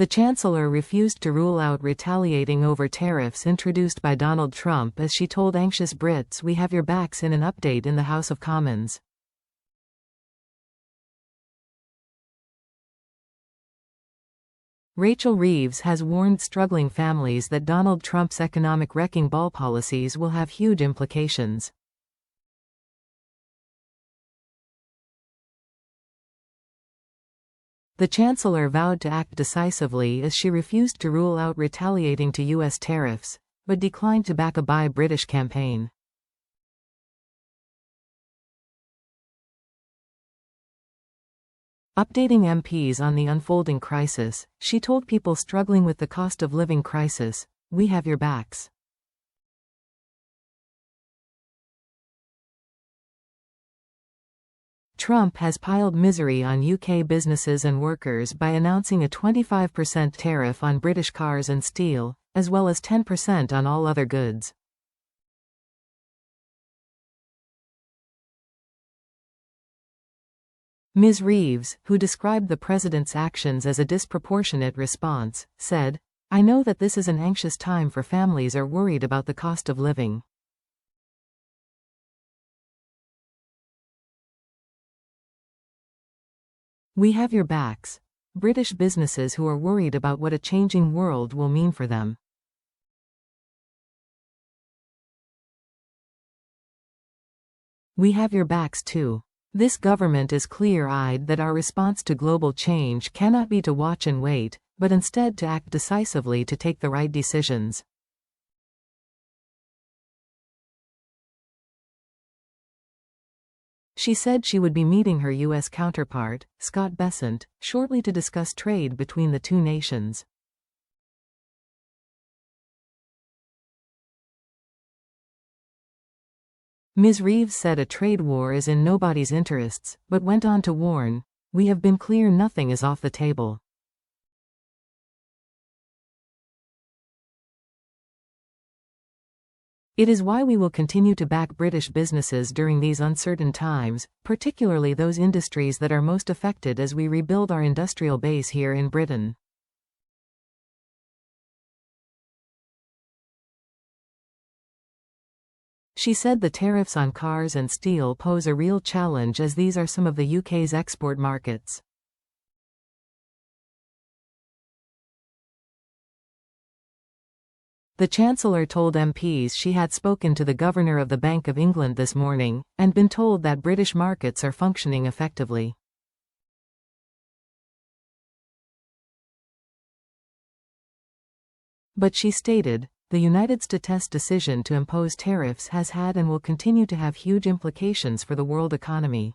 The Chancellor refused to rule out retaliating over tariffs introduced by Donald Trump as she told anxious Brits, "We have your backs," in an update in the House of Commons. Rachel Reeves has warned struggling families that Donald Trump's economic wrecking ball policies will have huge implications. The Chancellor vowed to act decisively as she refused to rule out retaliating to U.S. tariffs, but declined to back a Buy British campaign. Updating MPs on the unfolding crisis, she told people struggling with the cost of living crisis, "We have your backs." Trump has piled misery on UK businesses and workers by announcing a 25% tariff on British cars and steel, as well as 10% on all other goods. Ms. Reeves, who described the president's actions as a disproportionate response, said, "I know that this is an anxious time for families are worried about the cost of living. We have your backs." British businesses who are worried about what a changing world will mean for them. We have your backs too. This government is clear-eyed that our response to global change cannot be to watch and wait, but instead to act decisively to take the right decisions. She said she would be meeting her U.S. counterpart, Scott Bessent, shortly to discuss trade between the two nations. Ms. Reeves said a trade war is in nobody's interests, but went on to warn, "We have been clear nothing is off the table." It is why we will continue to back British businesses during these uncertain times, particularly those industries that are most affected as we rebuild our industrial base here in Britain. She said the tariffs on cars and steel pose a real challenge as these are some of the UK's export markets. The Chancellor told MPs she had spoken to the Governor of the Bank of England this morning, and been told that British markets are functioning effectively. But she stated, "The United States' decision to impose tariffs has had and will continue to have huge implications for the world economy."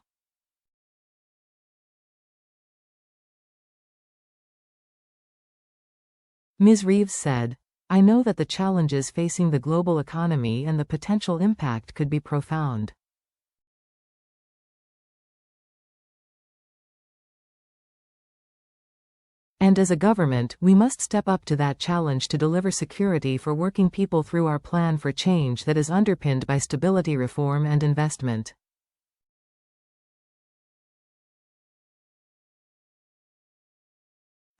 Ms. Reeves said, "I know that the challenges facing the global economy and the potential impact could be profound. And as a government, we must step up to that challenge to deliver security for working people through our plan for change that is underpinned by stability, reform and investment."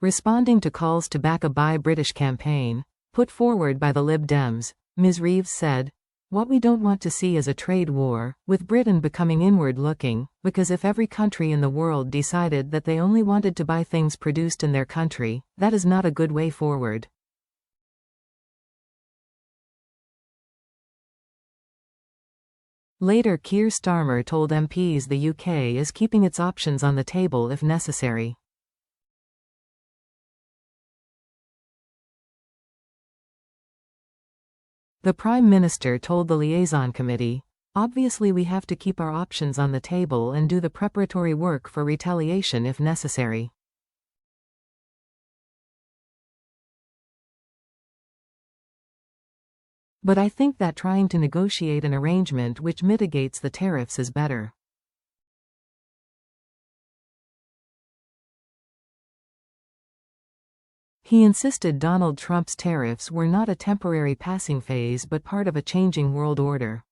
Responding to calls to back a Buy British campaign, put forward by the Lib Dems, Ms. Reeves said, "What we don't want to see is a trade war, with Britain becoming inward-looking, because if every country in the world decided that they only wanted to buy things produced in their country, that is not a good way forward." Later, Keir Starmer told MPs the UK is keeping its options on the table if necessary. The Prime Minister told the Liaison Committee, "Obviously we have to keep our options on the table and do the preparatory work for retaliation if necessary." But I think that trying to negotiate an arrangement which mitigates the tariffs is better. He insisted Donald Trump's tariffs were not a temporary passing phase but part of a changing world order.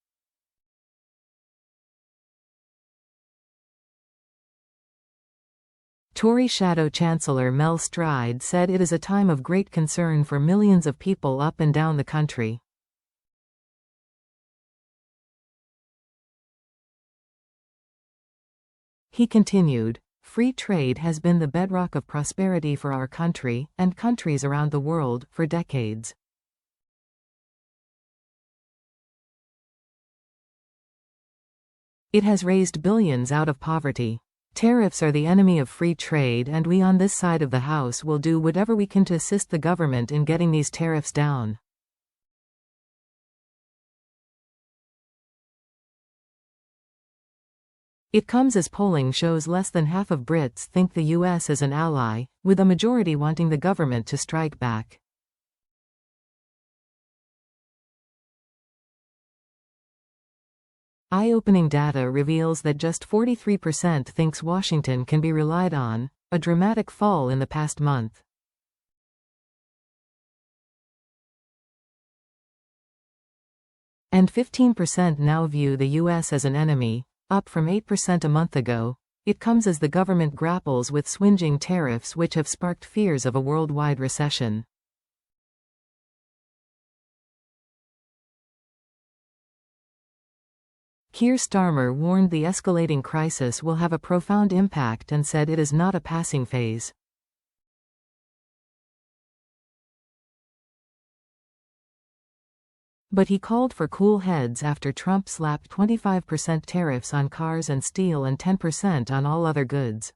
Tory Shadow Chancellor Mel Stride said it is a time of great concern for millions of people up and down the country. He continued, "Free trade has been the bedrock of prosperity for our country, and countries around the world, for decades. It has raised billions out of poverty. Tariffs are the enemy of free trade, and we on this side of the House will do whatever we can to assist the government in getting these tariffs down." It comes as polling shows less than half of Brits think the US is an ally, with a majority wanting the government to strike back. Eye-opening data reveals that just 43% thinks Washington can be relied on, a dramatic fall in the past month. And 15% now view the US as an enemy, up from 8% a month ago. It comes as the government grapples with swinging tariffs which have sparked fears of a worldwide recession. Keir Starmer warned the escalating crisis will have a profound impact and said it is not a passing phase. But he called for cool heads after Trump slapped 25% tariffs on cars and steel and 10% on all other goods.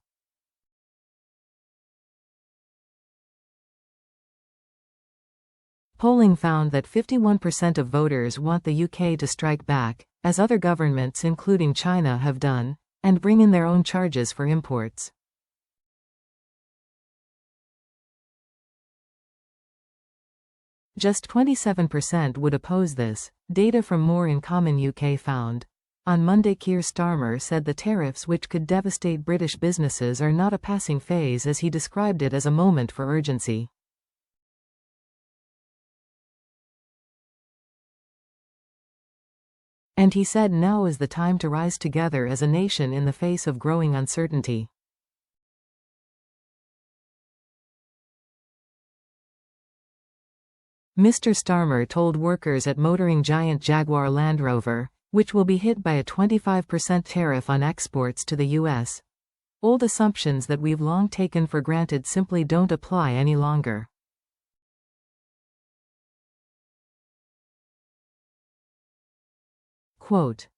Polling found that 51% of voters want the UK to strike back, as other governments including China have done, and bring in their own charges for imports. Just 27% would oppose this, data from More in Common UK found. On Monday, Keir Starmer said the tariffs which could devastate British businesses are not a passing phase, as he described it as a moment for urgency. And he said now is the time to rise together as a nation in the face of growing uncertainty. Mr. Starmer told workers at motoring giant Jaguar Land Rover, which will be hit by a 25% tariff on exports to the US. Old assumptions that we've long taken for granted simply don't apply any longer. Quote,